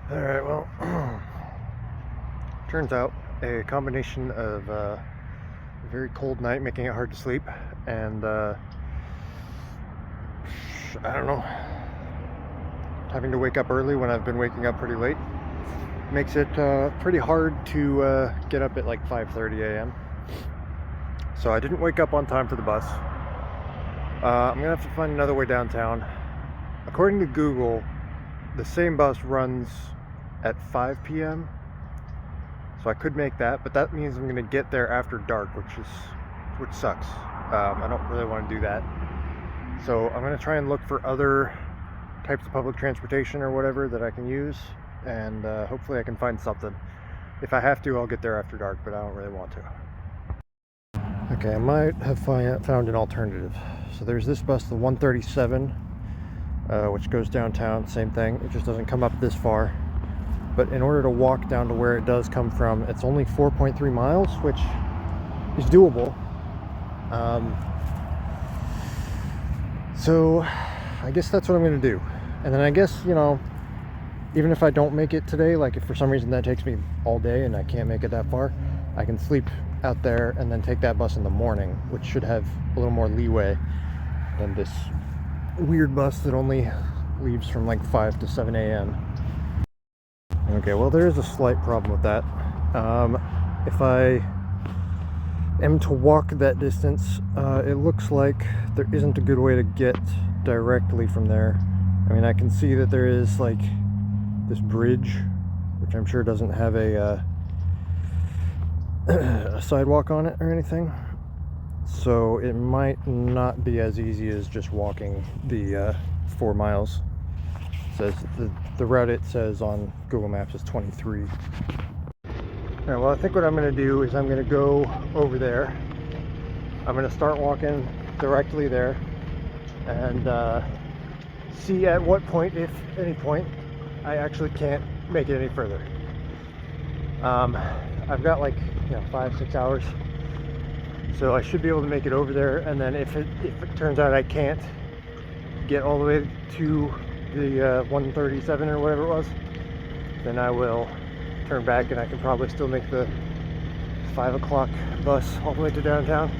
Alright, well, turns out a combination of a very cold night making it hard to sleep and I don't know, having to wake up early when I've been waking up pretty late makes it pretty hard to get up at like 5:30 a.m. So I didn't wake up on time for the bus. I'm gonna have to find another way downtown. According to Google, the same bus runs at 5 p.m. so I could make that, but that means I'm gonna get there after dark, which sucks. I don't really want to do that, so I'm gonna try and look for other types of public transportation or whatever that I can use, and hopefully I can find something. If I have to, I'll get there after dark, but I don't really want to. Okay, I might have found an alternative. So there's this bus, the 137, which goes downtown. Same thing, it just doesn't come up this far. But in order to walk down to where it does come from, it's only 4.3 miles, which is doable. So I guess that's what I'm going to do. And then I guess, you know, even if I don't make it today, like if for some reason that takes me all day and I can't make it that far, I can sleep out there and then take that bus in the morning, which should have a little more leeway than this weird bus that only leaves from like 5 to 7 a.m. Okay, well, there is a slight problem with that. If I am to walk that distance, it looks like there isn't a good way to get directly from there. I mean, I can see that there is like this bridge, which I'm sure doesn't have a sidewalk on it or anything, so it might not be as easy as just walking the 4 miles. Says the route it says on Google Maps is 23. All right, well, I think what I'm going to do is I'm going to go over there. I'm going to start walking directly there and see at what point, if any point, I actually can't make it any further. I've got like 5-6 hours, so I should be able to make it over there. And then if it turns out I can't get all the way to the 137 or whatever it was, then I will turn back and I can probably still make the 5 o'clock bus all the way to downtown.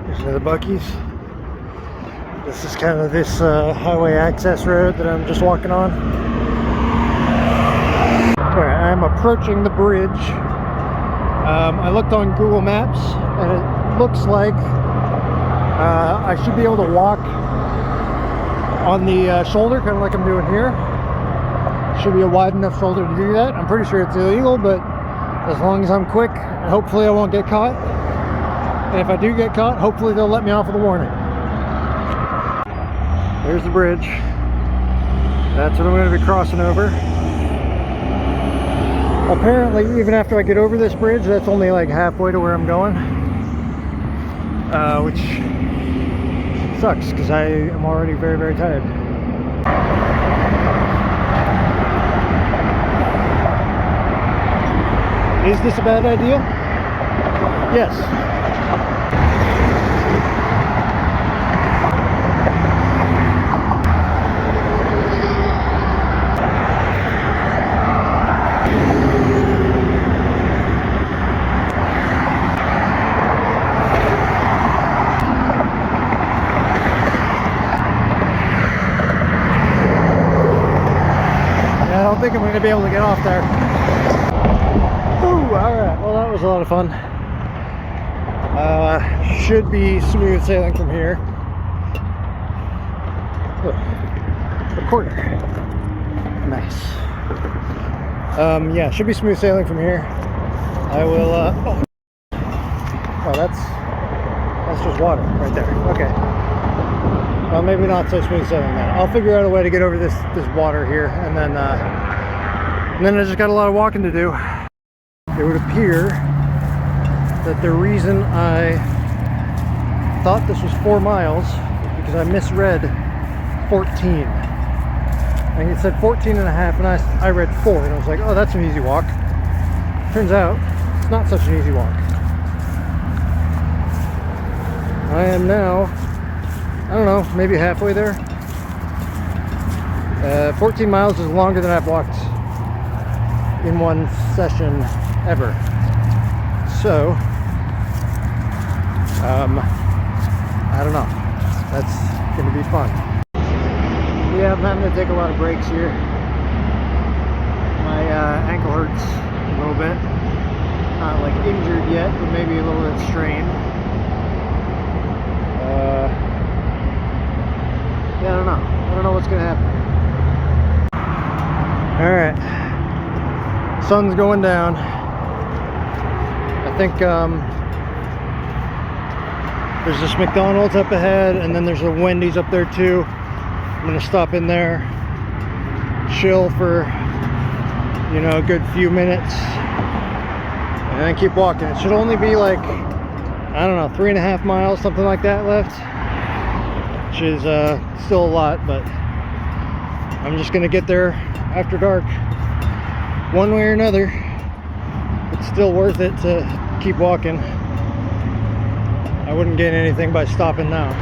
Here's another Buc-ee's. This is kind of this highway access road that I'm just walking on. Alright, I'm approaching the bridge. I looked on Google Maps and it looks like I should be able to walk on the shoulder, kind of like I'm doing here. Should be a wide enough shoulder to do that. I'm pretty sure it's illegal, but as long as I'm quick, hopefully I won't get caught. And if I do get caught, hopefully they'll let me off with a warning. There's the bridge. That's what I'm going to be crossing over. Apparently, even after I get over this bridge, that's only like halfway to where I'm going. Which sucks, because I am already very, very tired. Is this a bad idea? Yes. I don't think I'm going to be able to get off there. Ooh, alright, well, that was a lot of fun. Should be smooth sailing from here. Recorder. Nice. Yeah, should be smooth sailing from here. I will, oh, that's just water right there. Okay. Well, maybe not so smooth sailing then. I'll figure out a way to get over this water here, and then I just got a lot of walking to do. It would appear that the reason I thought this was 4 miles is because I misread 14. I think it said 14 and a half, and I read 4, and I was like, oh, that's an easy walk. Turns out it's not such an easy walk. I am now, I don't know, maybe halfway there. 14 miles is longer than I've walked in one session ever. So, I don't know. That's going to be fun. Yeah, I'm having to take a lot of breaks here. My ankle hurts a little bit. Not like injured yet, but maybe a little bit strained. Yeah, I don't know. I don't know what's going to happen. Alright. Sun's going down. I think there's this McDonald's up ahead, and then there's a Wendy's up there too. I'm gonna stop in there, chill for, you know, a good few minutes, and then keep walking. It should only be like, I don't know, 3.5 miles, something like that left, which is still a lot, but I'm just gonna get there after dark one way or another. It's still worth it to keep walking. I wouldn't gain anything by stopping now.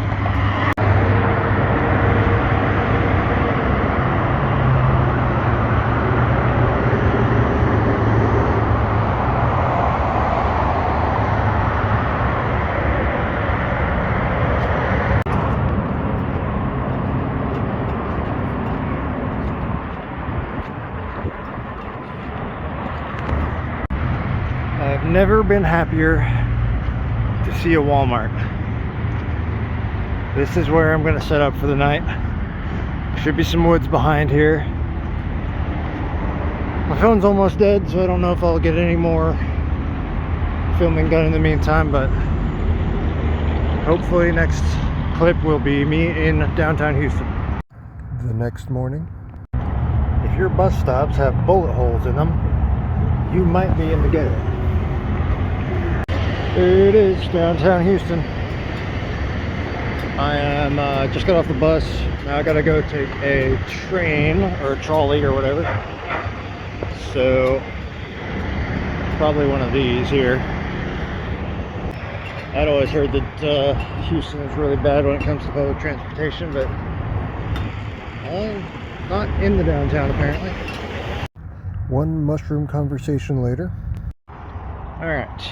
I've never been happier to see a Walmart. This is where I'm going to set up for the night. Should be some woods behind here. My phone's almost dead, so I don't know if I'll get any more filming done in the meantime, but hopefully next clip will be me in downtown Houston. The next morning, if your bus stops have bullet holes in them, you might be in the ghetto. There it is, downtown Houston. I am just got off the bus. Now I gotta go take a train or a trolley or whatever. So probably one of these here. I'd always heard that Houston is really bad when it comes to public transportation, but not in the downtown apparently. One mushroom conversation later. All right.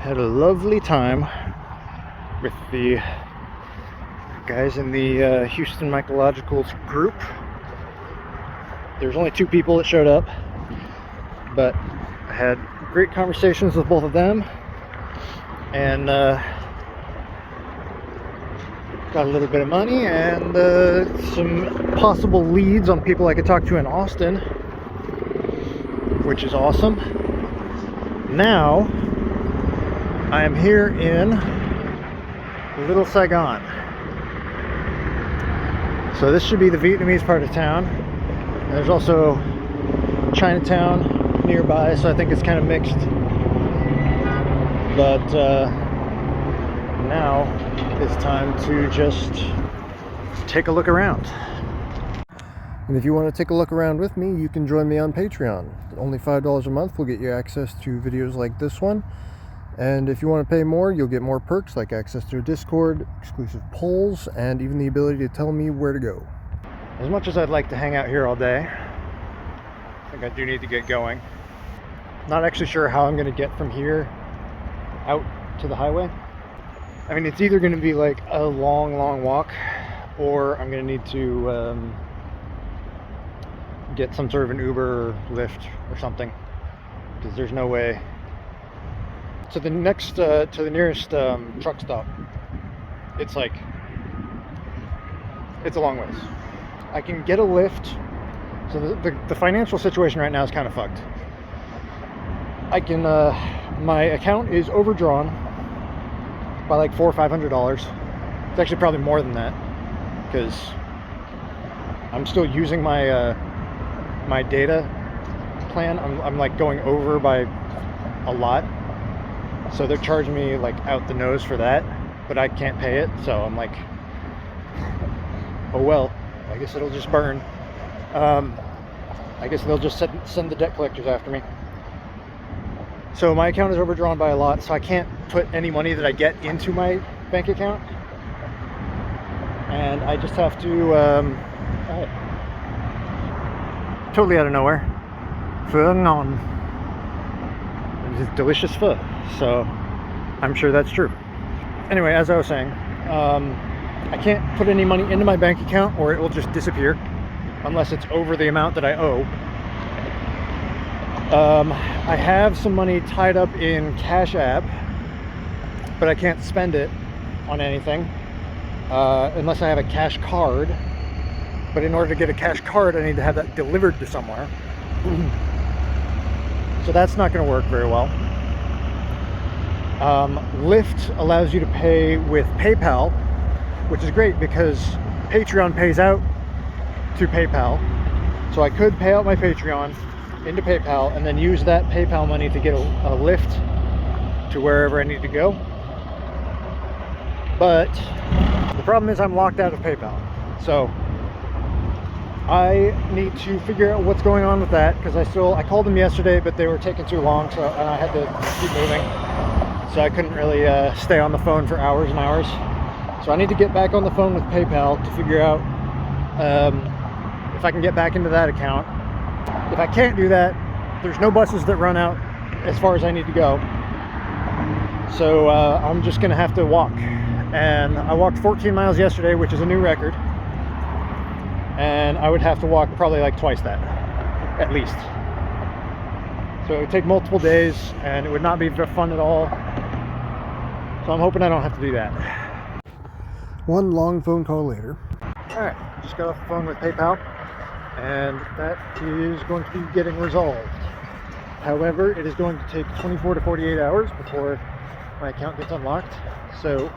Had a lovely time with the guys in the Houston Mycologicals group. There's only 2 people that showed up, but I had great conversations with both of them, and got a little bit of money and some possible leads on people I could talk to in Austin, which is awesome. Now I am here in Little Saigon. So this should be the Vietnamese part of town. And there's also Chinatown nearby, so I think it's kind of mixed. But now it's time to just take a look around. And if you want to take a look around with me, you can join me on Patreon. Only $5 a month will get you access to videos like this one. And if you want to pay more, you'll get more perks like access to a Discord, exclusive polls, and even the ability to tell me where to go. As much as I'd like to hang out here all day, I think I do need to get going. Not actually sure how I'm going to get from here out to the highway. I mean, it's either going to be like a long walk, or I'm going to need to get some sort of an Uber or Lyft or something, because there's no way. To the next, to the nearest truck stop, it's like, it's a long ways. I can get a Lyft. So the financial situation right now is kind of fucked. I can, my account is overdrawn by like $400 or $500. It's actually probably more than that, because I'm still using my my data plan. I'm like going over by a lot. So they're charging me like out the nose for that, but I can't pay it. So I'm like, oh well, I guess it'll just burn. I guess they'll just send the debt collectors after me. So my account is overdrawn by a lot, so I can't put any money that I get into my bank account. And I just have to, totally out of nowhere. Pho ngon. It's delicious pho, so I'm sure that's true. Anyway, as I was saying, I can't put any money into my bank account or it will just disappear unless it's over the amount that I owe. I have some money tied up in Cashapp, but I can't spend it on anything unless I have a cash card. But in order to get a cash card, I need to have that delivered to somewhere. So that's not going to work very well. Lyft allows you to pay with PayPal, which is great because Patreon pays out to PayPal. So I could pay out my Patreon into PayPal and then use that PayPal money to get a Lyft to wherever I need to go. But the problem is I'm locked out of PayPal. So I need to figure out what's going on with that, because I called them yesterday, but they were taking too long, and I had to keep moving. So I couldn't really stay on the phone for hours and hours. So I need to get back on the phone with PayPal to figure out if I can get back into that account. If I can't do that, there's no buses that run out as far as I need to go. So I'm just gonna have to walk. And I walked 14 miles yesterday, which is a new record. And I would have to walk probably like twice that, at least. So it would take multiple days and it would not be fun at all. So I'm hoping I don't have to do that. One long phone call later. All right, just got off the phone with PayPal and that is going to be getting resolved. However, it is going to take 24 to 48 hours before my account gets unlocked. So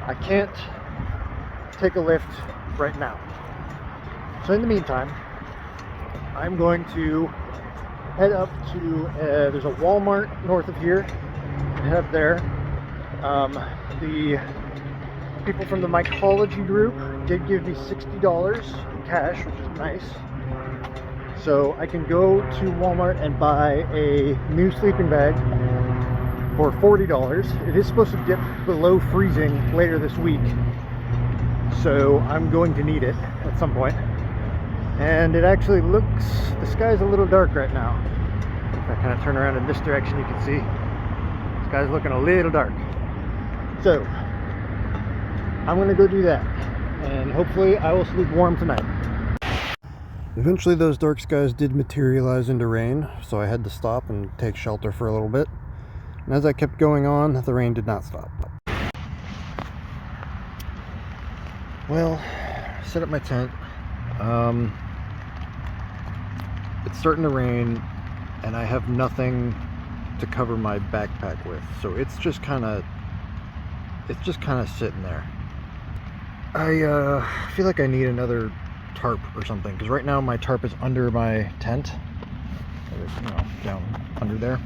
I can't take a Lyft right now. So in the meantime, I'm going to head up to, there's a Walmart north of here, head up there. The people from the mycology group did give me $60 in cash, which is nice. So I can go to Walmart and buy a new sleeping bag for $40. It is supposed to dip below freezing later this week, so I'm going to need it at some point. And it actually looks, the sky's a little dark right now. If I kind of turn around in this direction, you can see the sky's looking a little dark. So I'm gonna go do that, and hopefully I will sleep warm tonight. Eventually those dark skies did materialize into rain, so I had to stop and take shelter for a little bit. And as I kept going on, the rain did not stop. Well, set up my tent. It's starting to rain and I have nothing to cover my backpack with, so it's just kind of sitting there. I feel like I need another tarp or something, because right now my tarp is under my tent, you know, down under there.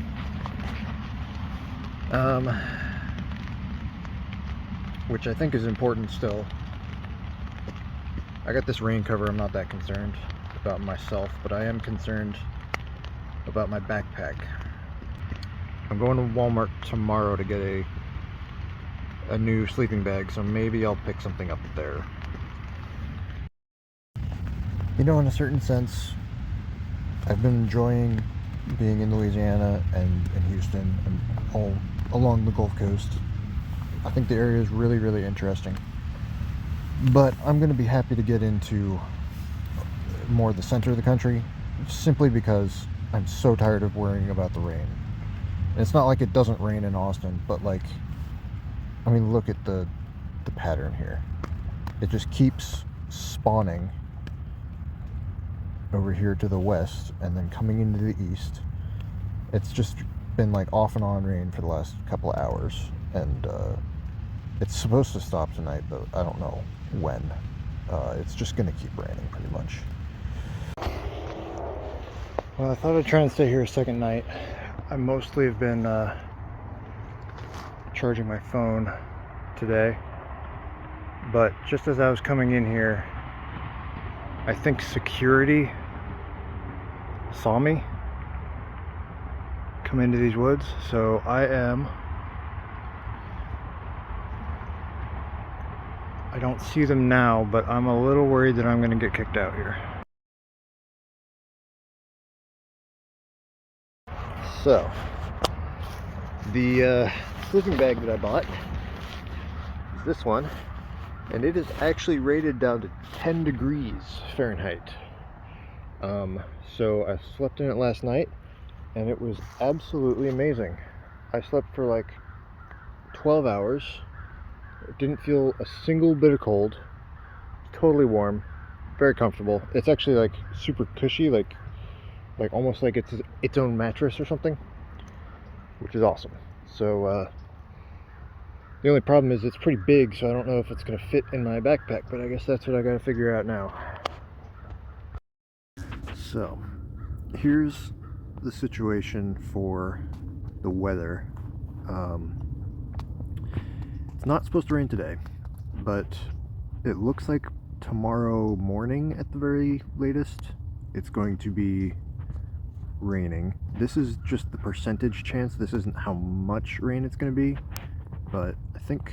Which I think is important still. I got this rain cover. I'm not that concerned about myself, but I am concerned about my backpack. I'm going to Walmart tomorrow to get a new sleeping bag, so maybe I'll pick something up there. You know, in a certain sense, I've been enjoying being in Louisiana and in Houston and all along the Gulf Coast. I think the area is really, really interesting. But I'm going to be happy to get into more the center of the country, simply because I'm so tired of worrying about the rain. And it's not like it doesn't rain in Austin, but like, I mean, look at the pattern here. It just keeps spawning over here to the west and then coming into the east. It's just been like off and on rain for the last couple of hours, and it's supposed to stop tonight, but I don't know when. It's just gonna keep raining pretty much. Well, I thought I'd try and stay here a second night. I mostly have been charging my phone today, but just as I was coming in here, I think security saw me come into these woods, so I don't see them now, but I'm a little worried that I'm going to get kicked out here. So, the sleeping bag that I bought is this one, and it is actually rated down to 10 degrees Fahrenheit. So I slept in it last night, and it was absolutely amazing. I slept for like 12 hours. It didn't feel a single bit of cold. Totally warm, very comfortable. It's actually like super cushy, like almost like it's its own mattress or something, which is awesome. So the only problem is it's pretty big, so I don't know if it's gonna fit in my backpack, but I guess that's what I gotta figure out now. So here's the situation for the weather. It's not supposed to rain today, but it looks like tomorrow morning at the very latest it's going to be raining. This is just the percentage chance. This isn't how much rain it's going to be, but I think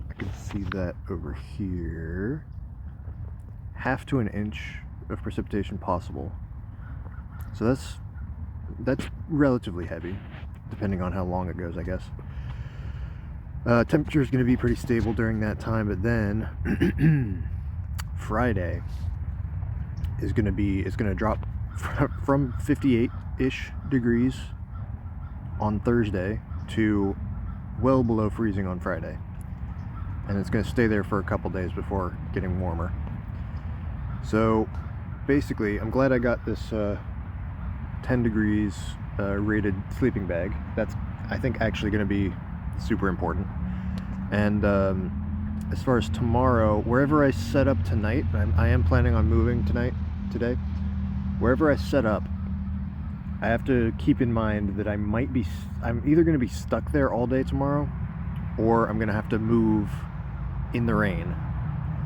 I can see that over here. 1/2 to 1 inch of precipitation possible. So that's relatively heavy, depending on how long it goes, I guess. Temperature is going to be pretty stable during that time, but then Friday is going to drop from 58-ish degrees on Thursday to well below freezing on Friday, and it's going to stay there for a couple days before getting warmer. So basically, I'm glad I got this 10 degrees rated sleeping bag. That's, I think, actually going to be super important. And as far as tomorrow, wherever I set up tonight, I am planning on moving today. Wherever I set up, I have to keep in mind that I'm either going to be stuck there all day tomorrow, or I'm going to have to move in the rain.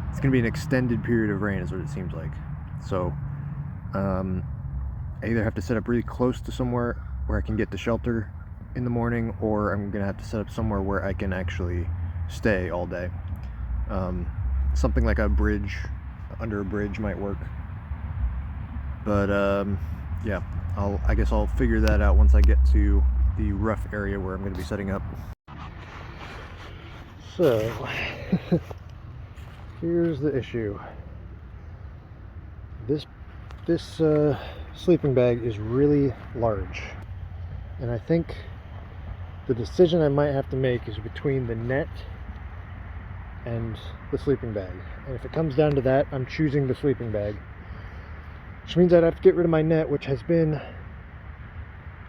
It's going to be an extended period of rain is what it seems like. So I either have to set up really close to somewhere where I can get to shelter in the morning, or I'm going to have to set up somewhere where I can actually stay all day. Something like a bridge, under a bridge might work. But yeah, I guess I'll figure that out once I get to the rough area where I'm going to be setting up. So here's the issue. This sleeping bag is really large, and I think the decision I might have to make is between the net and the sleeping bag. And if it comes down to that, I'm choosing the sleeping bag, which means I'd have to get rid of my net, which has been,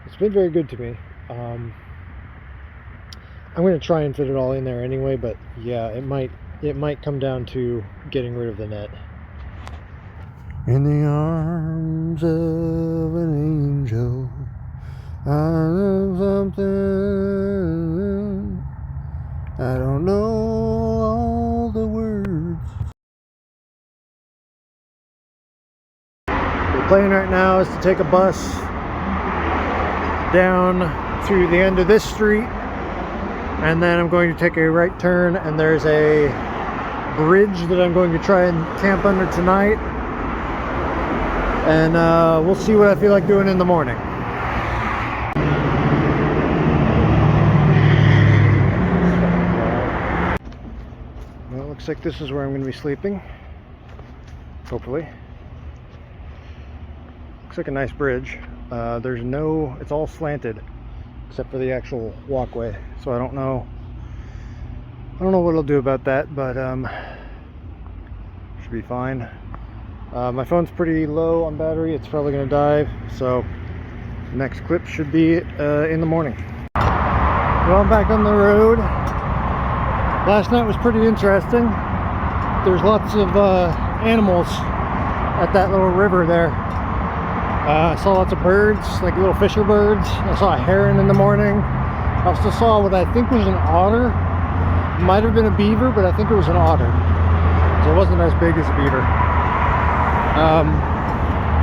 it's been very good to me. I'm going to try and fit it all in there anyway, but yeah, it might come down to getting rid of the net. In the arms of an angel, I love something, I don't know all the words. The plan right now is to take a bus down to the end of this street, and then I'm going to take a right turn, and there's a bridge that I'm going to try and camp under tonight, and we'll see what I feel like doing in the morning. Well, it looks like this is where I'm going to be sleeping, hopefully. Looks like a nice bridge. It's all slanted except for the actual walkway, so I don't know what I'll do about that, but should be fine. My phone's pretty low on battery, it's probably gonna die, so next clip should be in the morning. Well, I'm back on the road. Last night was pretty interesting. There's lots of animals at that little river there. I saw lots of birds, like little fisher birds. I saw a heron in the morning. I also saw what I think was an otter. It might have been a beaver, but I think it was an otter. So it wasn't as big as a beaver.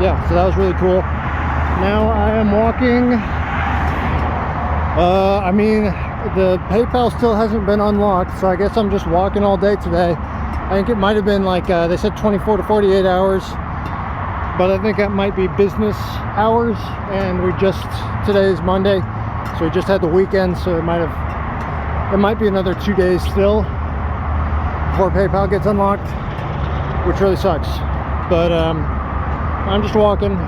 Yeah, so that was really cool. Now I am walking. I mean, the PayPal still hasn't been unlocked, so I guess I'm just walking all day today. I think it might have been like, they said 24 to 48 hours. but I think that might be business hours, and today is Monday, so we just had the weekend, so it might be another 2 days still before PayPal gets unlocked, which really sucks. But I'm just walking.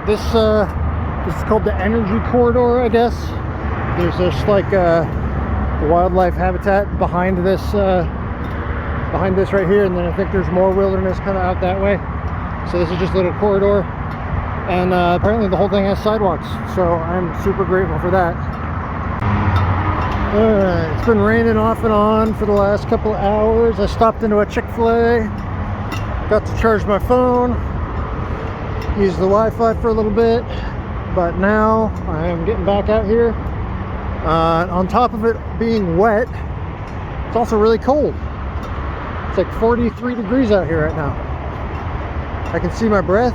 This is called the energy corridor, I guess. There's just like a wildlife habitat behind this right here, and then I think there's more wilderness kind of out that way. So this is just a little corridor, and apparently the whole thing has sidewalks, so I'm super grateful for that. Alright, it's been raining off and on for the last couple hours. I stopped into a Chick-fil-A, got to charge my phone, used the Wi-Fi for a little bit, but now I am getting back out here. On top of it being wet, it's also really cold. It's like 43 degrees out here right now. I can see my breath.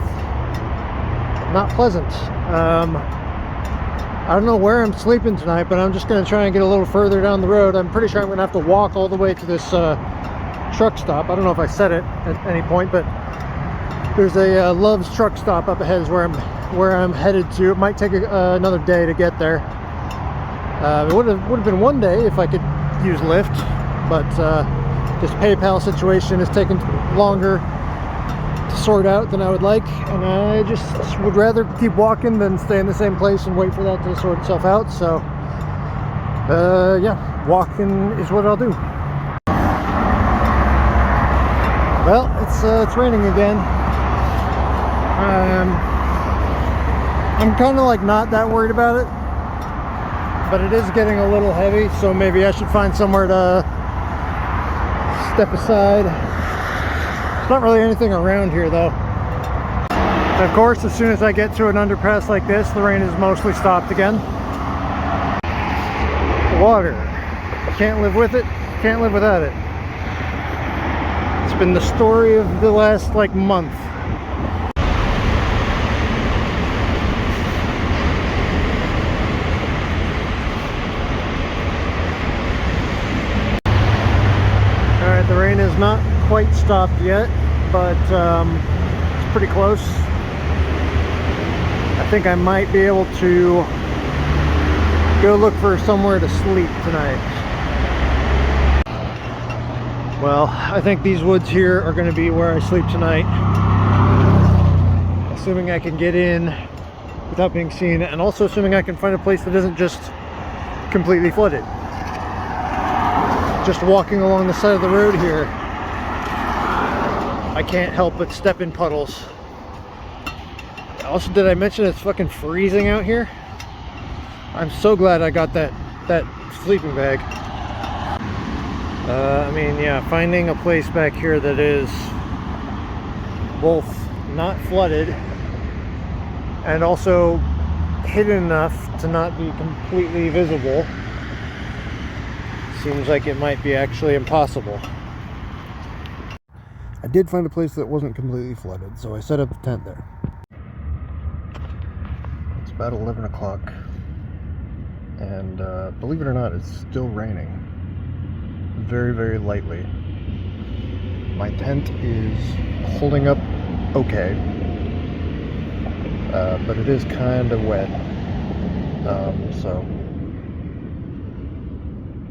Not pleasant. I don't know where I'm sleeping tonight, but I'm just going to try and get a little further down the road. I'm pretty sure I'm going to have to walk all the way to this truck stop. I don't know if I said it at any point, but there's a Love's truck stop up ahead is where I'm headed to. It might take another day to get there. It would have been one day if I could use Lyft, but this PayPal situation is taking longer to sort out than I would like, and I just would rather keep walking than stay in the same place and wait for that to sort itself out. So yeah, walking is what I'll do. Well, it's raining again. I'm kind of like not that worried about it, but it is getting a little heavy, so maybe I should find somewhere to step aside. There's not really anything around here though. Of course, as soon as I get to an underpass like this, the rain is mostly stopped again. Water. Can't live with it, can't live without it. It's been the story of the last like month. Alright, the rain is not quite stopped yet, but it's pretty close. I think I might be able to go look for somewhere to sleep tonight. Well, I think these woods here are going to be where I sleep tonight, assuming I can get in without being seen, and also assuming I can find a place that isn't just completely flooded. Just walking along the side of the road here, I can't help but step in puddles. Also, did I mention it's fucking freezing out here? I'm so glad I got that sleeping bag. I mean, yeah, finding a place back here that is both not flooded and also hidden enough to not be completely visible seems like it might be actually impossible. I did find a place that wasn't completely flooded, so I set up the tent there. It's about 11 o'clock, and believe it or not, it's still raining. Very, very lightly. My tent is holding up okay, but it is kind of wet, so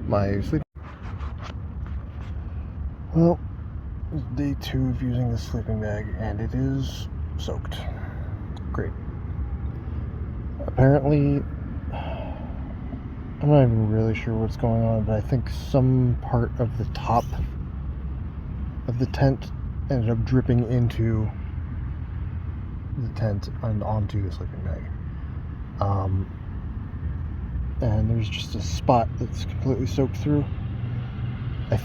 my sleep. Well, it's day 2 of using this sleeping bag, and it is soaked. Great. Apparently, I'm not even really sure what's going on, but I think some part of the top of the tent ended up dripping into the tent and onto the sleeping bag. And there's just a spot that's completely soaked through. I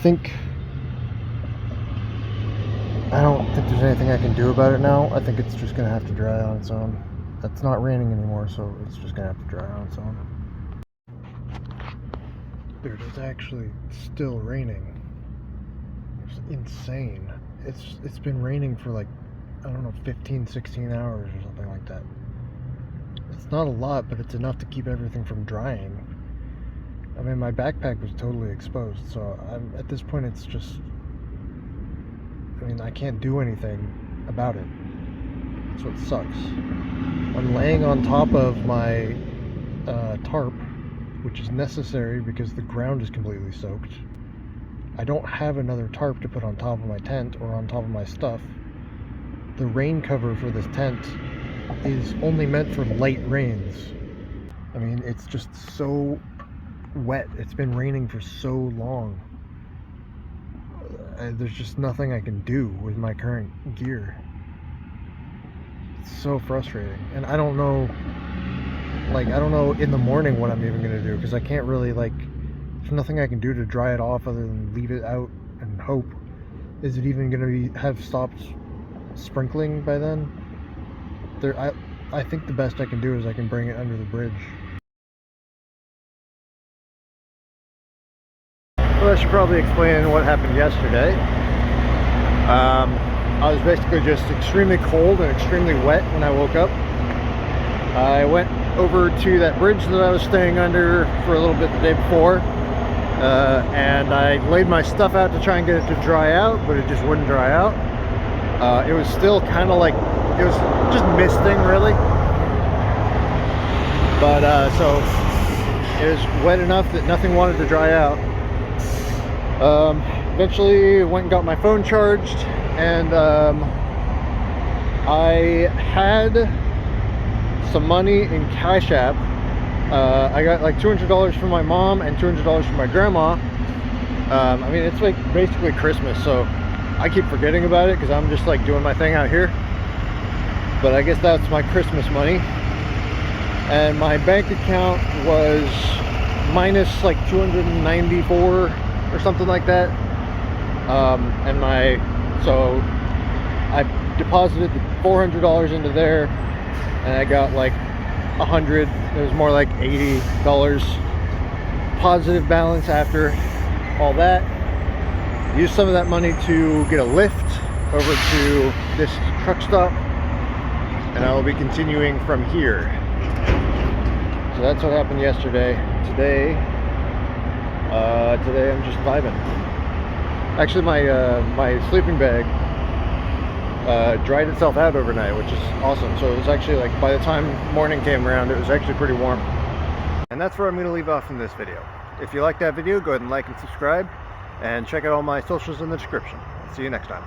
don't think there's anything I can do about it now. I think it's just gonna have to dry on its own. It's not raining anymore, so it's just gonna have to dry on its own. Dude, it's actually still raining. It's insane. It's been raining for like, I don't know, 15, 16 hours or something like that. It's not a lot, but it's enough to keep everything from drying. I mean, my backpack was totally exposed, so at this point it's just, I mean, I can't do anything about it. That's what sucks. I'm laying on top of my tarp, which is necessary because the ground is completely soaked. I don't have another tarp to put on top of my tent or on top of my stuff. The rain cover for this tent is only meant for light rains. I mean, it's just so wet. It's been raining for so long. There's just nothing I can do with my current gear. It's so frustrating. And I don't know, I don't know in the morning what I'm even going to do, because I can't really, there's nothing I can do to dry it off other than leave it out and hope. Is it even going to have stopped sprinkling by then? I think the best I can do is I can bring it under the bridge. Well, I should probably explain what happened yesterday. I was basically just extremely cold and extremely wet when I woke up. I went over to that bridge that I was staying under for a little bit the day before, and I laid my stuff out to try and get it to dry out, but it just wouldn't dry out. It was still kind of it was just misting, really. But so it was wet enough that nothing wanted to dry out. Eventually went and got my phone charged, and I had some money in Cashapp. I got like $200 from my mom and $200 from my grandma. I mean, it's like basically Christmas, so I keep forgetting about it because I'm just like doing my thing out here. But I guess that's my Christmas money. And my bank account was minus like 294 or something like that. So I deposited the $400 into there, and I got like 100. It was more like $80 positive balance after all that. Used some of that money to get a lift over to this truck stop, and I will be continuing from here. So that's what happened yesterday. Today I'm just vibing. Actually, my sleeping bag dried itself out overnight, which is awesome. So it was actually like, by the time morning came around, it was actually pretty warm. And that's where I'm going to leave off in this video. If you like that video, go ahead and like and subscribe, and check out all my socials in the description. See you next time.